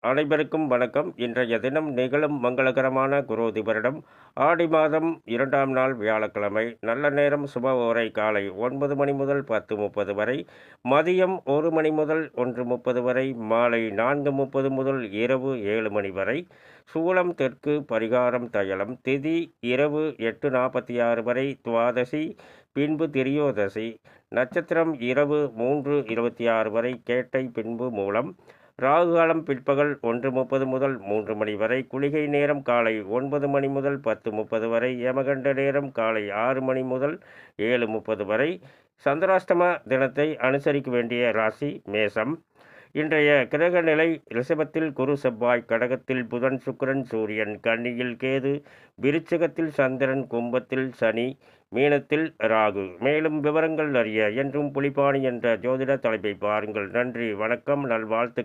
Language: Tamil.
அனைவருக்கும் வணக்கம். இன்றைய தினம் நிகழும் மங்களகரமான குரோதி வருடம் ஆடி மாதம் 2ஆம் நாள் வியாழக்கிழமை. நல்ல நேரம் சுப காலை 9 மணி முதல் 10:30 வரை, மதியம் 1 மணி முதல் 1:30 வரை, மாலை 4:30 முதல் இரவு 7 மணி வரை. சூலம் தெற்கு, பரிகாரம் தயலம். திதி இரவு 8:46 வரை, துவாதசி, பின்பு திரியோதசி. நட்சத்திரம் இரவு 3:26 வரை, கேட்டை, பின்பு மூலம். ராகுகாலம் பிற்பகல் 1:30 முதல் 3 மணி வரை. குளிகை நேரம் காலை 9 மணி முதல் 10:30 வரை. யமகண்ட நேரம் காலை 6 மணி முதல் 7:30 வரை. சந்திராஷ்டம தினத்தை அனுசரிக்க வேண்டிய ராசி மேசம். இன்றைய கிரக நிலை: ரிஷபத்தில் குரு செவ்வாய், கடகத்தில் புதன் சுக்கிரன் சூரியன், கன்னியில் கேது, விருச்சிகத்தில் சந்திரன், கும்பத்தில் சனி, மீனத்தில் ராகு. மேலும் விவரங்கள் அறிய என்றும் புலிப்பாணி என்ற ஜோதிட தலைப்பை பாருங்கள். நன்றி, வணக்கம், நல்வாழ்த்து.